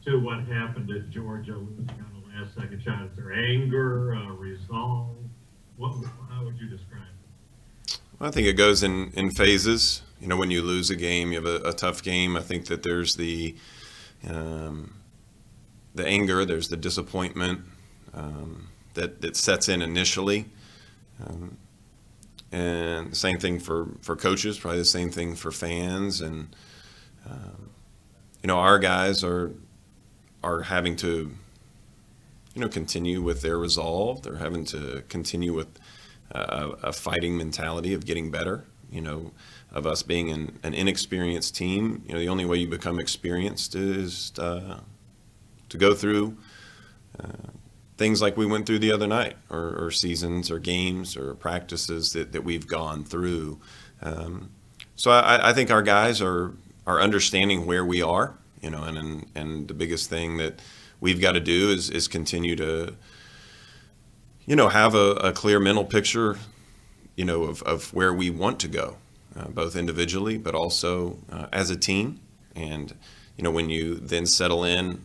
to what happened at Georgia losing on the last second shot? Is there anger, resolve? How would you describe it? Well, I think it goes in phases. You know, when you lose a game, you have a tough game. I think that there's the anger, there's the disappointment that sets in initially. And the same thing for coaches, probably the same thing for fans. And, you know, our guys are having to, you know, continue with their resolve. They're having to continue with a fighting mentality of getting better, you know, of us being an inexperienced team. You know, the only way you become experienced is to go through things like we went through the other night, or seasons or games or practices that we've gone through. So I think our guys are understanding where we are, you know, and the biggest thing that we've got to do is continue to, you know, have a clear mental picture, you know, of where we want to go, both individually, but also as a team. And, you know, when you then settle in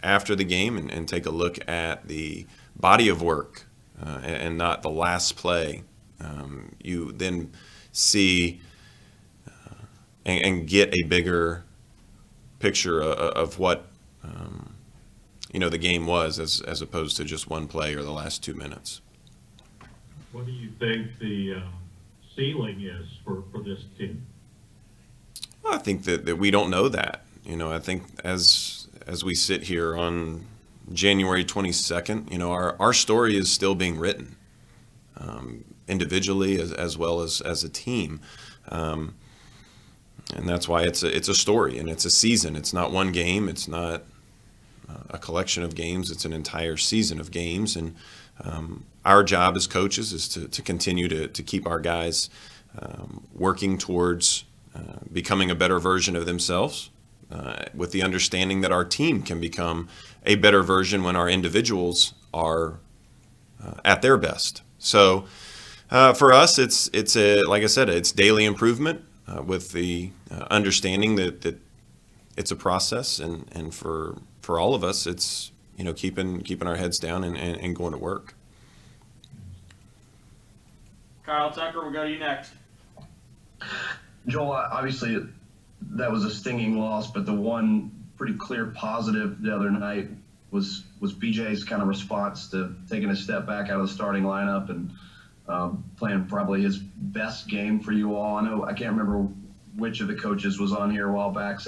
after the game and take a look at the body of work and not the last play, you then see and get a bigger picture of what you know, the game was, as opposed to just one play or the last 2 minutes. What do you think the ceiling is for this team? Well, I think that we don't know that. You know, I think as we sit here on January 22nd, you know, our story is still being written, individually as well as a team. And that's why it's a story, and it's a season. It's not one game. It's not a collection of games. It's an entire season of games. And our job as coaches is to continue to keep our guys working towards becoming a better version of themselves, with the understanding that our team can become a better version when our individuals are at their best. So for us, it's like I said, it's daily improvement, with the understanding that it's a process, and for all of us, it's, you know, keeping our heads down and going to work. Kyle Tucker, we'll go to you next. Joel, obviously that was a stinging loss, but the one pretty clear positive the other night was BJ's kind of response to taking a step back out of the starting lineup and playing probably his best game for you all. I can't remember which of the coaches was on here a while back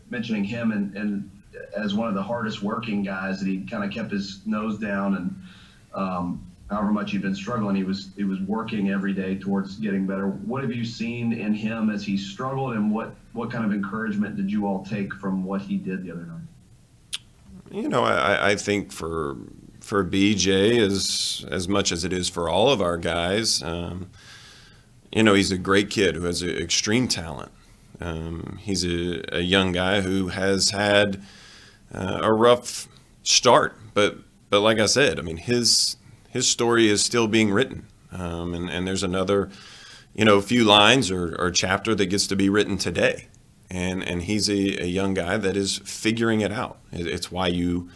mentioning him and as one of the hardest working guys, that he kind of kept his nose down, and however much he'd been struggling, he was working every day towards getting better. What have you seen in him as he struggled, and what kind of encouragement did you all take from what he did the other night? You know, I think for BJ, as much as it is for all of our guys, you know, he's a great kid who has extreme talent. He's a young guy who has had a rough start, but like I said, I mean, his story is still being written, and there's another, you know, few lines or chapter that gets to be written today, and he's a young guy that is figuring it out. It's why you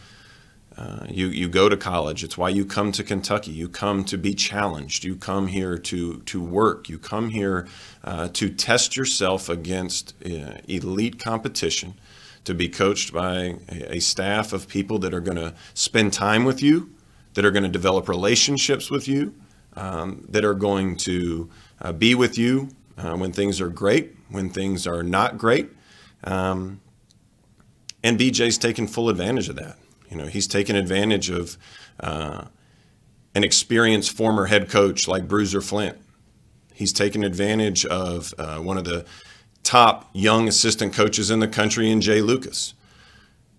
go to college. It's why you come to Kentucky. You come to be challenged. You come here to work. You come here to test yourself against elite competition, to be coached by a staff of people that are going to spend time with you, that are going to develop relationships with you, that are going to be with you when things are great, when things are not great. And BJ's taken full advantage of that. You know, he's taken advantage of an experienced former head coach like Bruiser Flint. He's taken advantage of one of the top young assistant coaches in the country in Jay Lucas.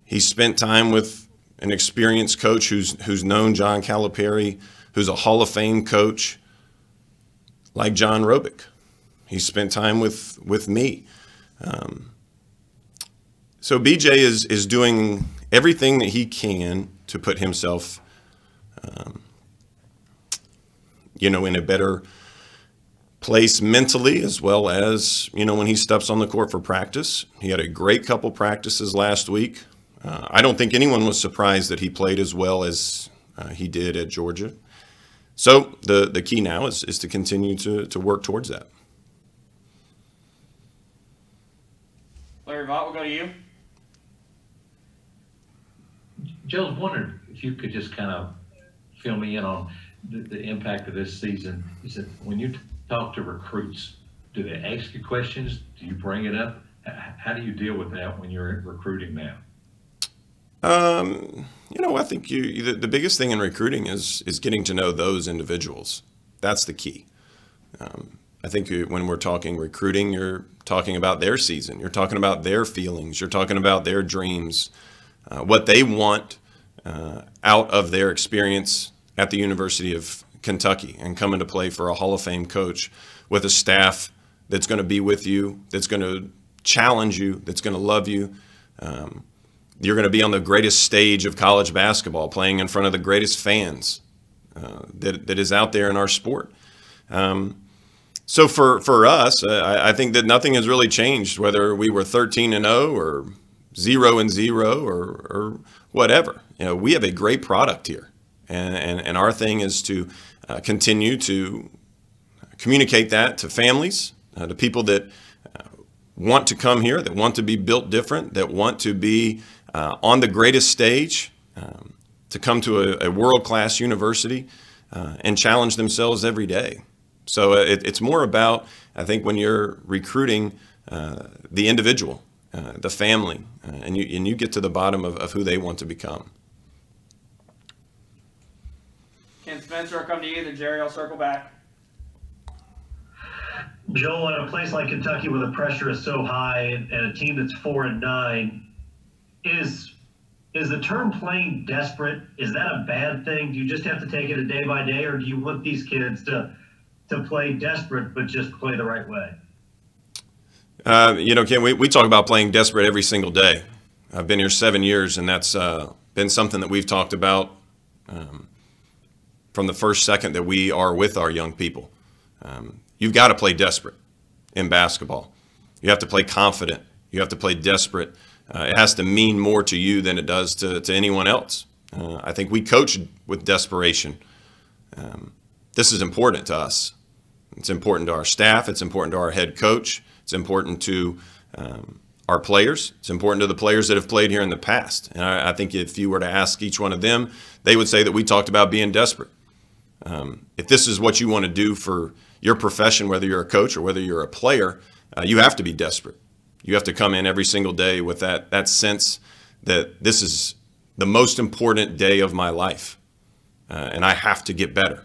He's spent time with an experienced coach who's known John Calipari, who's a Hall of Fame coach like John Robick. He's spent time with me. So BJ is doing everything that he can to put himself, you know, in a better place mentally, as well as, you know, when he steps on the court for practice. He had a great couple practices last week. I don't think anyone was surprised that he played as well as he did at Georgia. So the key now is to continue to work towards that. Larry Vaught, we'll go to you. Joe, I was wondering if you could just kind of fill me in on the impact of this season. Is that when you talk to recruits, do they ask you questions? Do you bring it up? How do you deal with that when you're recruiting now? I think the biggest thing in recruiting is getting to know those individuals. That's the key. I think when we're talking recruiting, you're talking about their season. You're talking about their feelings. You're talking about their dreams, what they want out of their experience at the University of Kentucky and coming to play for a Hall of Fame coach with a staff that's going to be with you, that's going to challenge you, that's going to love you. You're going to be on the greatest stage of college basketball, playing in front of the greatest fans that is out there in our sport. So for us, I think that nothing has really changed, whether we were 13-0 or 0-0 or whatever. We have a great product here, and our thing is to continue to communicate that to families, to people that want to come here, that want to be built different, that want to be on the greatest stage, to come to a world-class university and challenge themselves every day. So it's more about, I think, when you're recruiting the individual, the family, and you get to the bottom of who they want to become. Ken Spencer, I'll come to you. Then Jerry, I'll circle back. Joel, in a place like Kentucky where the pressure is so high and a team that's 4-9, is the term playing desperate, is that a bad thing? Do you just have to take it a day by day, or do you want these kids to play desperate but just play the right way? Ken, we talk about playing desperate every single day. I've been here 7 years, and that's been something that we've talked about from the first second that we are with our young people. You've got to play desperate in basketball. You have to play confident. You have to play desperate. It has to mean more to you than it does to anyone else. I think we coach with desperation. This is important to us. It's important to our staff. It's important to our head coach. It's important to our players. It's important to the players that have played here in the past. And I think if you were to ask each one of them, they would say that we talked about being desperate. If this is what you want to do for your profession, whether you're a coach or whether you're a player, you have to be desperate. You have to come in every single day with that sense that this is the most important day of my life, and I have to get better.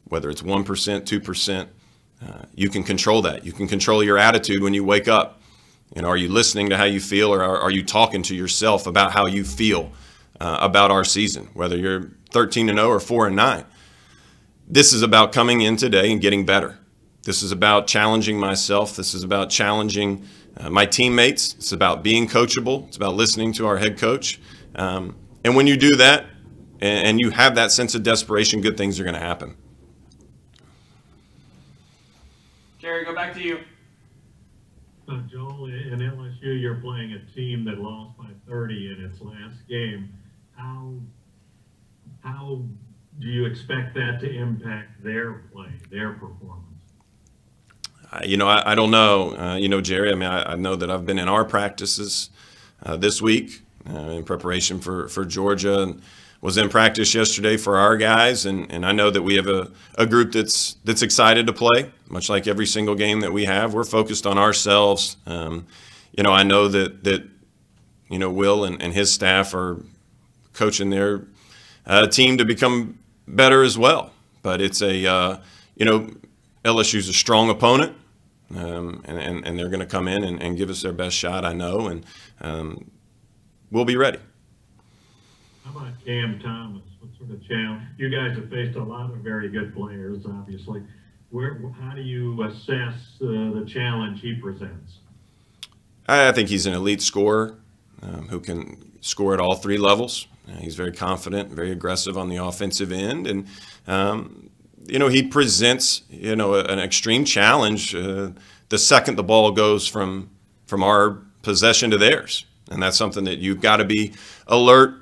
Whether it's 1%, 2%, you can control that. You can control your attitude when you wake up. Are you listening to how you feel, or are you talking to yourself about how you feel about our season, whether you're 13-0 or 4-9? This is about coming in today and getting better. This is about challenging myself. This is about challenging my teammates. It's about being coachable. It's about listening to our head coach. And when you do that and you have that sense of desperation, good things are going to happen. Jerry, go back to you. Joel, in LSU, you're playing a team that lost by 30 in its last game. How do you expect that to impact their play, their performance? I don't know. Jerry, I know that I've been in our practices this week in preparation for Georgia, and was in practice yesterday for our guys. And I know that we have a group that's excited to play, much like every single game that we have. We're focused on ourselves. I know that Will and his staff are coaching their team to become better as well. But it's LSU's a strong opponent, and they're going to come in and give us their best shot, I know, and we'll be ready. How about Cam Thomas? What sort of challenge? You guys have faced a lot of very good players, obviously. How do you assess the challenge he presents? I think he's an elite scorer who can score at all three levels. He's very confident, very aggressive on the offensive end, and he presents an extreme challenge the second the ball goes from our possession to theirs. And that's something that you've got to be alert.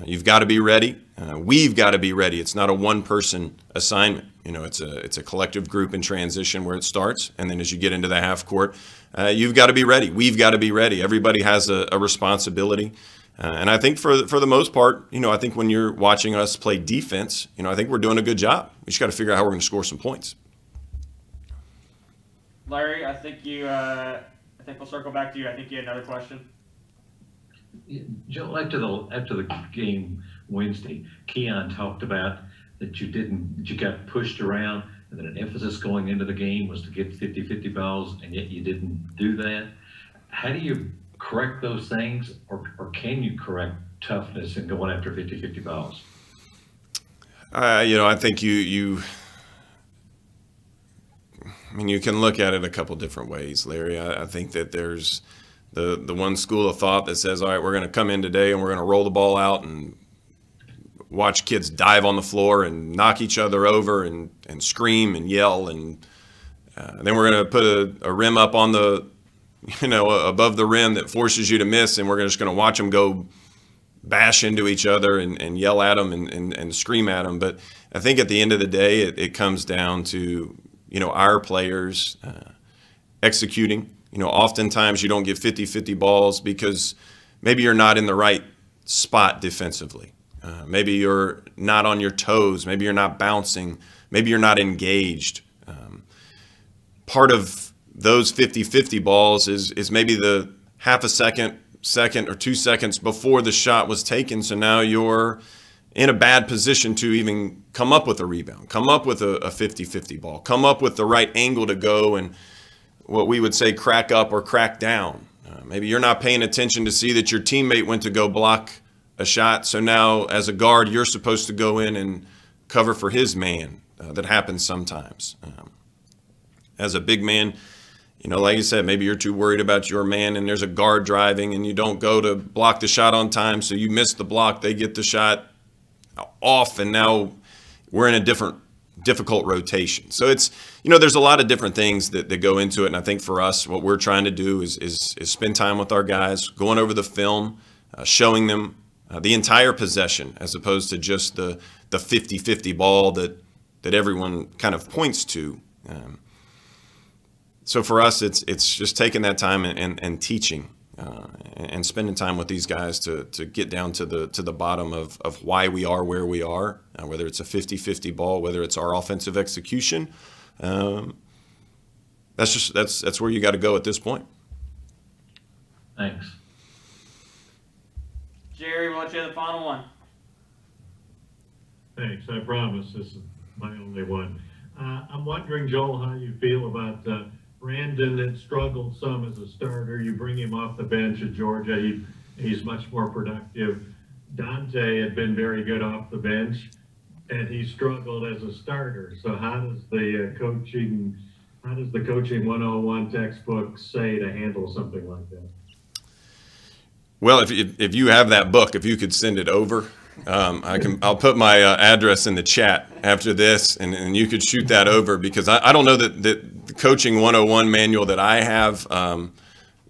You've got to be ready. We've got to be ready. It's not a one-person assignment. It's a collective group in transition where it starts. And then as you get into the half court, you've got to be ready. We've got to be ready. Everybody has a responsibility. And I think for the most part, I think when you're watching us play defense, I think we're doing a good job. We just got to figure out how we're going to score some points. Larry, I think we'll circle back to you. I think you had another question. Joe, after the game Wednesday, Keon talked about that you got pushed around, and that an emphasis going into the game was to get 50-50 balls, and yet you didn't do that. How do you correct those things, or can you correct toughness and going after 50-50 balls? I think you can look at it a couple different ways, Larry. I think that there's the one school of thought that says, all right, we're going to come in today and we're going to roll the ball out and watch kids dive on the floor and knock each other over and scream and yell. And then we're going to put a rim up on the, above the rim that forces you to miss. And we're just going to watch them go bash into each other and yell at them and scream at them. But I think at the end of the day, it comes down to, our players executing. Oftentimes you don't get 50-50 balls because maybe you're not in the right spot defensively. Maybe you're not on your toes. Maybe you're not bouncing. Maybe you're not engaged. Part of those 50-50 balls is maybe the half a second or 2 seconds before the shot was taken. So now you're in a bad position to even come up with a rebound, come up with a 50-50 ball, come up with the right angle to go and what we would say crack up or crack down. Maybe you're not paying attention to see that your teammate went to go block a shot. So now as a guard, you're supposed to go in and cover for his man. That happens sometimes. As a big man, like you said, maybe you're too worried about your man and there's a guard driving and you don't go to block the shot on time. So you miss the block, they get the shot off, and now we're in a difficult rotation. So it's, there's a lot of different things that go into it. And I think for us, what we're trying to do is spend time with our guys, going over the film, showing them the entire possession as opposed to just the 50-50 ball that everyone kind of points to. So for us, it's just taking that time and teaching and spending time with these guys to get down to the bottom of why we are where we are, whether it's a 50-50 ball, whether it's our offensive execution. That's where you got to go at this point. Thanks. Jerry, we'll let you have the final one. Thanks. I promise this is my only one. I'm wondering, Joel, how you feel about Brandon that struggled some as a starter. You bring him off the bench at Georgia. He's much more productive. Dante had been very good off the bench, and he struggled as a starter. So how does the coaching 101 textbook say to handle something like that? Well, if you have that book, if you could send it over, I'll put my address in the chat after this, and you could shoot that over, because I don't know that the coaching 101 manual that I have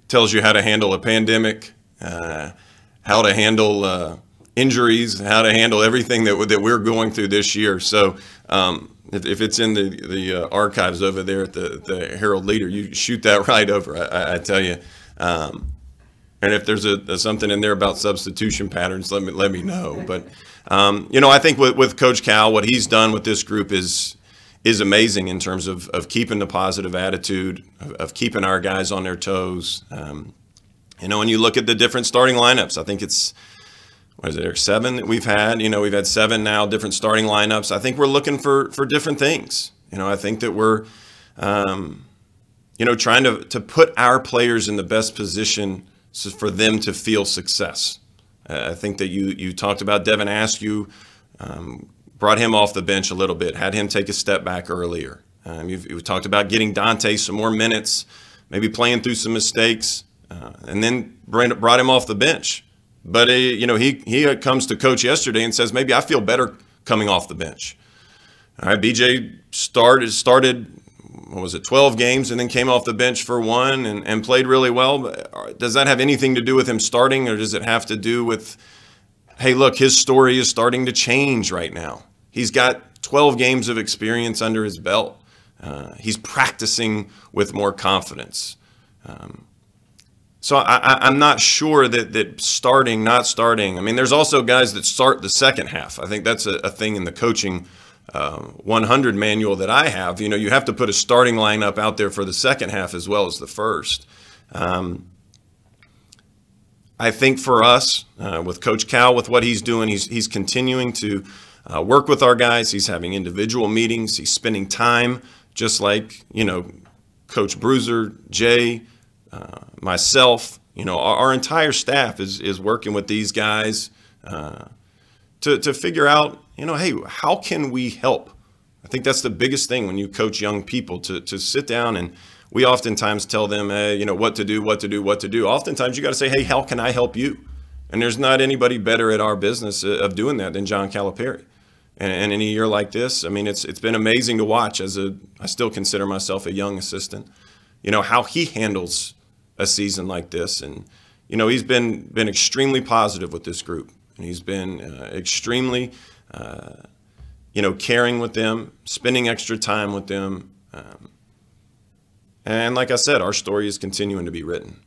tells you how to handle a pandemic, how to handle injuries, how to handle everything that we're going through this year. So if it's in the archives over there at the Herald Leader, you shoot that right over. I tell you. And if there's something in there about substitution patterns, let me know. But I think with Coach Cal, what he's done with this group is amazing in terms of keeping the positive attitude, of keeping our guys on their toes. When you look at the different starting lineups, I think it's, there 7 that we've had. We've had 7 now, different starting lineups. I think we're looking for different things. I think that we're, trying to put our players in the best position for them to feel success. I think that you talked about Devin Askew, brought him off the bench a little bit, had him take a step back earlier. You've talked about getting Dante some more minutes, maybe playing through some mistakes, and then brought him off the bench. But he comes to coach yesterday and says, maybe I feel better coming off the bench. All right, BJ started what was it, 12 games and then came off the bench for one and played really well. Does that have anything to do with him starting, or does it have to do with, hey, look, his story is starting to change right now. He's got 12 games of experience under his belt. He's practicing with more confidence. So I'm not sure that starting, not starting. I mean, there's also guys that start the second half. I think that's a thing in the coaching 100 manual that I have. You know, you have to put a starting lineup out there for the second half as well as the first. I think for us, with Coach Cal, with what he's doing, he's continuing to work with our guys. He's having individual meetings. He's spending time, just like, you know, Coach Bruiser, Jay, myself, you know, our entire staff is working with these guys to figure out, you know, hey, how can we help? I think that's the biggest thing when you coach young people, to sit down, and we oftentimes tell them, hey, you know, what to do. Oftentimes you got to say, hey, how can I help you? And there's not anybody better at our business of doing that than John Calipari. And in a year like this, I mean, it's been amazing to watch. I still consider myself a young assistant, you know, how he handles a season like this. And, you know, he's been extremely positive with this group. And he's been extremely, you know, caring with them, spending extra time with them. And like I said, our story is continuing to be written.